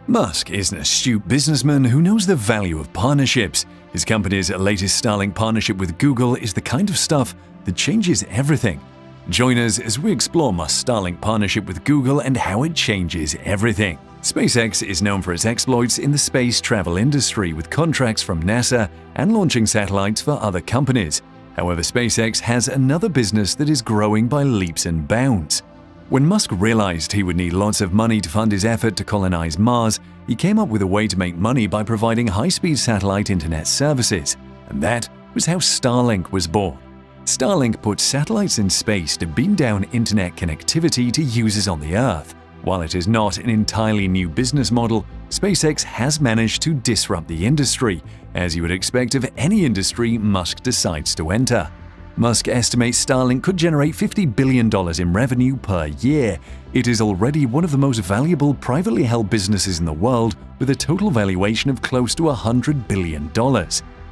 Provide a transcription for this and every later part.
Musk is an astute businessman who knows the value of partnerships. His company's latest Starlink partnership with Google is the kind of stuff that changes everything. Join us as we explore Musk's Starlink partnership with Google and how it changes everything. SpaceX is known for its exploits in the space travel industry, with contracts from NASA and launching satellites for other companies. However, SpaceX has another business that is growing by leaps and bounds. When Musk realized he would need lots of money to fund his effort to colonize Mars, he came up with a way to make money by providing high-speed satellite internet services. And that was how Starlink was born. Starlink puts satellites in space to beam down internet connectivity to users on the Earth. While it is not an entirely new business model, SpaceX has managed to disrupt the industry, as you would expect of any industry Musk decides to enter. Musk estimates Starlink could generate $50 billion in revenue per year. It is already one of the most valuable privately held businesses in the world, with a total valuation of close to $100 billion.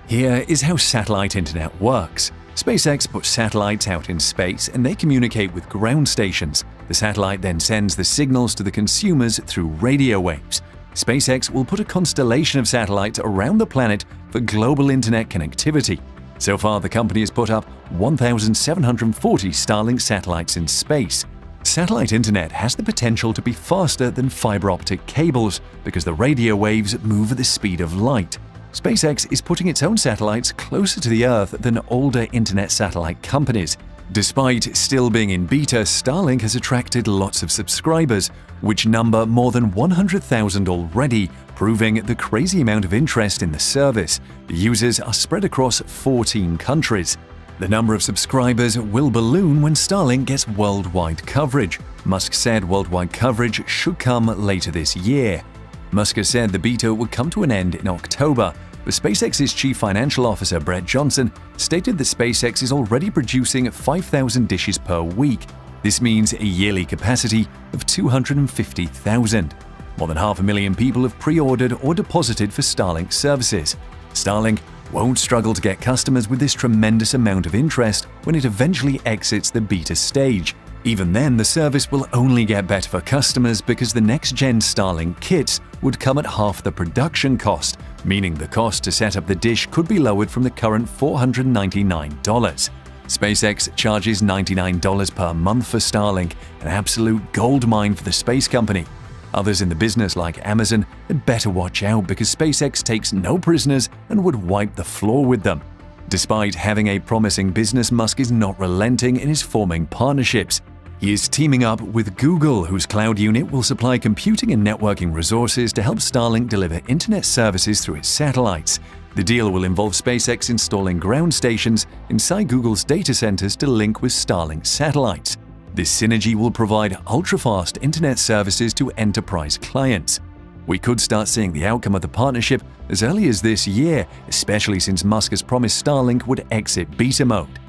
Here is how satellite internet works. SpaceX puts satellites out in space and they communicate with ground stations. The satellite then sends the signals to the consumers through radio waves. SpaceX will put a constellation of satellites around the planet for global internet connectivity. So far, the company has put up 1,740 Starlink satellites in space. Satellite internet has the potential to be faster than fiber optic cables because the radio waves move at the speed of light. SpaceX is putting its own satellites closer to the Earth than older internet satellite companies. Despite still being in beta, Starlink has attracted lots of subscribers, which number more than 100,000 already, proving the crazy amount of interest in the service. The users are spread across 14 countries. The number of subscribers will balloon when Starlink gets worldwide coverage. Musk said worldwide coverage should come later this year. Musk has said the beta would come to an end in October, but SpaceX's chief financial officer Brett Johnson stated that SpaceX is already producing 5,000 dishes per week. This means a yearly capacity of 250,000. More than 500,000 people have pre-ordered or deposited for Starlink services. Starlink won't struggle to get customers with this tremendous amount of interest when it eventually exits the beta stage. Even then, the service will only get better for customers because the next-gen Starlink kits would come at half the production cost, meaning the cost to set up the dish could be lowered from the current $499. SpaceX charges $99 per month for Starlink, an absolute goldmine for the space company. Others in the business, like Amazon, had better watch out because SpaceX takes no prisoners and would wipe the floor with them. Despite having a promising business, Musk is not relenting in his forming partnerships. He is teaming up with Google, whose cloud unit will supply computing and networking resources to help Starlink deliver internet services through its satellites. The deal will involve SpaceX installing ground stations inside Google's data centers to link with Starlink satellites. This synergy will provide ultra-fast internet services to enterprise clients. We could start seeing the outcome of the partnership as early as this year, especially since Musk has promised Starlink would exit beta mode.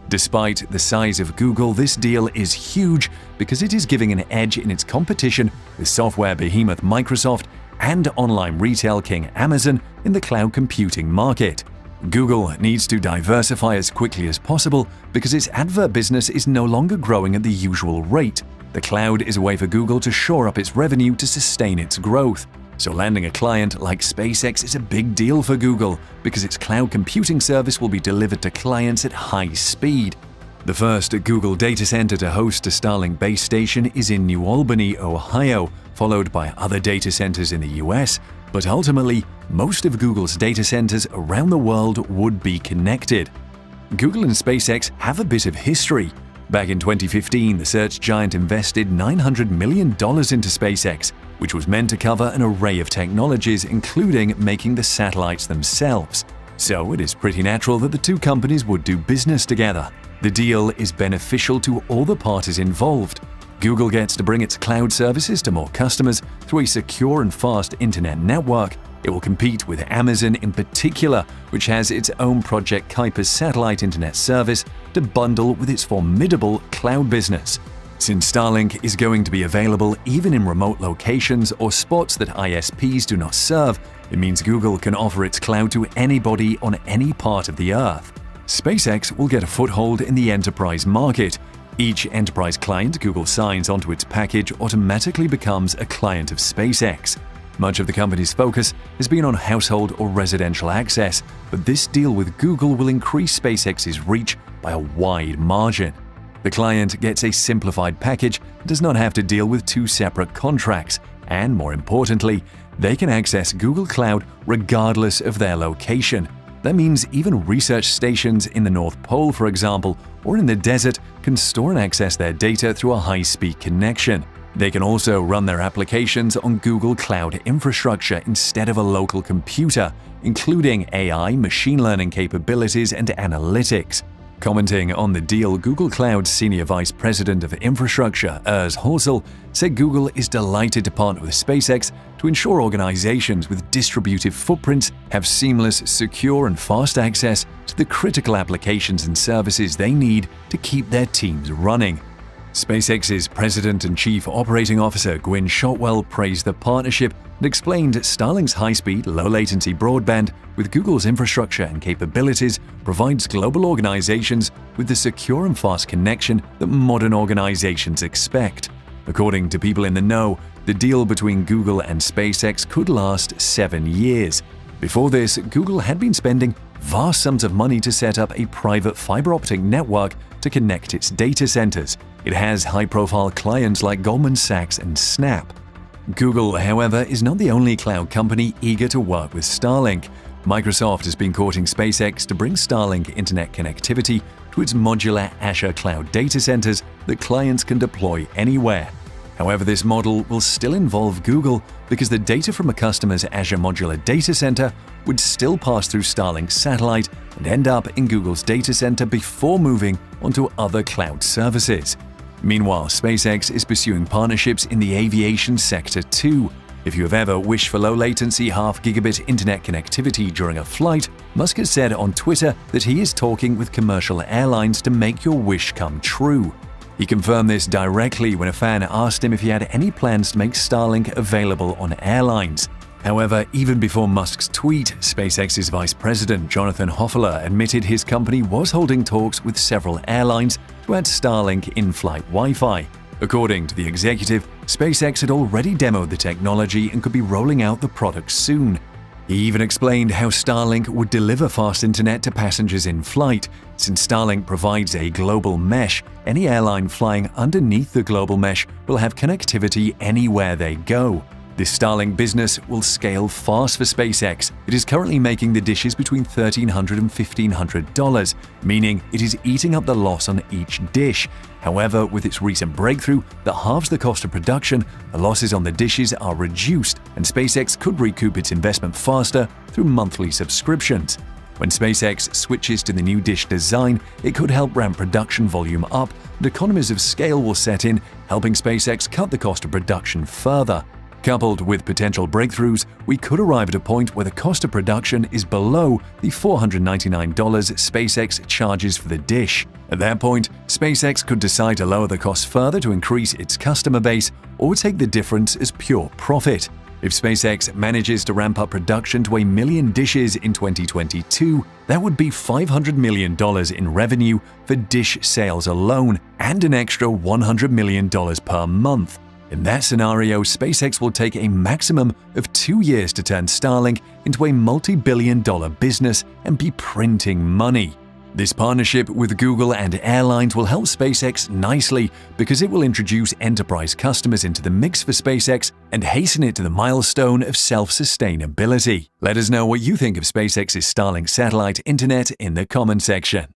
Despite the size of Google, this deal is huge because it is giving an edge in its competition with software behemoth Microsoft and online retail king Amazon in the cloud computing market. Google needs to diversify as quickly as possible because its advert business is no longer growing at the usual rate. The cloud is a way for Google to shore up its revenue to sustain its growth. So landing a client like SpaceX is a big deal for Google because its cloud computing service will be delivered to clients at high speed. The first Google data center to host a Starlink base station is in New Albany, Ohio, followed by other data centers in the US, but ultimately, most of Google's data centers around the world would be connected. Google and SpaceX have a bit of history. Back in 2015, the search giant invested $900 million into SpaceX, which was meant to cover an array of technologies, including making the satellites themselves. So it is pretty natural that the two companies would do business together. The deal is beneficial to all the parties involved. Google gets to bring its cloud services to more customers through a secure and fast internet network. It will compete with Amazon in particular, which has its own Project Kuiper satellite internet service to bundle with its formidable cloud business. Since Starlink is going to be available even in remote locations or spots that ISPs do not serve, it means Google can offer its cloud to anybody on any part of the Earth. SpaceX will get a foothold in the enterprise market. Each enterprise client Google signs onto its package automatically becomes a client of SpaceX. Much of the company's focus has been on household or residential access, but this deal with Google will increase SpaceX's reach by a wide margin. The client gets a simplified package and does not have to deal with two separate contracts, and more importantly, they can access Google Cloud regardless of their location. That means even research stations in the North Pole, for example, or in the desert can store and access their data through a high-speed connection. They can also run their applications on Google Cloud infrastructure instead of a local computer, including AI, machine learning capabilities, and analytics. Commenting on the deal, Google Cloud's Senior Vice President of Infrastructure, Urs Horsel, said Google is delighted to partner with SpaceX to ensure organizations with distributed footprints have seamless, secure, and fast access to the critical applications and services they need to keep their teams running. SpaceX's President and Chief Operating Officer Gwynne Shotwell praised the partnership and explained Starlink's high-speed, low-latency broadband with Google's infrastructure and capabilities provides global organizations with the secure and fast connection that modern organizations expect. According to people in the know, the deal between Google and SpaceX could last 7 years. Before this, Google had been spending vast sums of money to set up a private fiber optic network to connect its data centers. It has high-profile clients like Goldman Sachs and Snap. Google, however, is not the only cloud company eager to work with Starlink. Microsoft has been courting SpaceX to bring Starlink internet connectivity to its modular Azure cloud data centers that clients can deploy anywhere. However, this model will still involve Google because the data from a customer's Azure modular data center would still pass through Starlink's satellite and end up in Google's data center before moving onto other cloud services. Meanwhile, SpaceX is pursuing partnerships in the aviation sector too. If you have ever wished for low-latency half-gigabit internet connectivity during a flight, Musk has said on Twitter that he is talking with commercial airlines to make your wish come true. He confirmed this directly when a fan asked him if he had any plans to make Starlink available on airlines. However, even before Musk's tweet, SpaceX's Vice President Jonathan Hofeller admitted his company was holding talks with several airlines to add Starlink in-flight Wi-Fi. According to the executive, SpaceX had already demoed the technology and could be rolling out the product soon. He even explained how Starlink would deliver fast internet to passengers in flight. Since Starlink provides a global mesh, any airline flying underneath the global mesh will have connectivity anywhere they go. This Starlink business will scale fast for SpaceX. It is currently making the dishes between $1,300 and $1,500, meaning it is eating up the loss on each dish. However, with its recent breakthrough that halves the cost of production, the losses on the dishes are reduced, and SpaceX could recoup its investment faster through monthly subscriptions. When SpaceX switches to the new dish design, it could help ramp production volume up, and economies of scale will set in, helping SpaceX cut the cost of production further. Coupled with potential breakthroughs, we could arrive at a point where the cost of production is below the $499 SpaceX charges for the dish. At that point, SpaceX could decide to lower the cost further to increase its customer base or take the difference as pure profit. If SpaceX manages to ramp up production to 1 million dishes in 2022, that would be $500 million in revenue for dish sales alone and an extra $100 million per month. In that scenario, SpaceX will take a maximum of 2 years to turn Starlink into a multi-billion-dollar business and be printing money. This partnership with Google and airlines will help SpaceX nicely because it will introduce enterprise customers into the mix for SpaceX and hasten it to the milestone of self-sustainability. Let us know what you think of SpaceX's Starlink satellite internet in the comment section.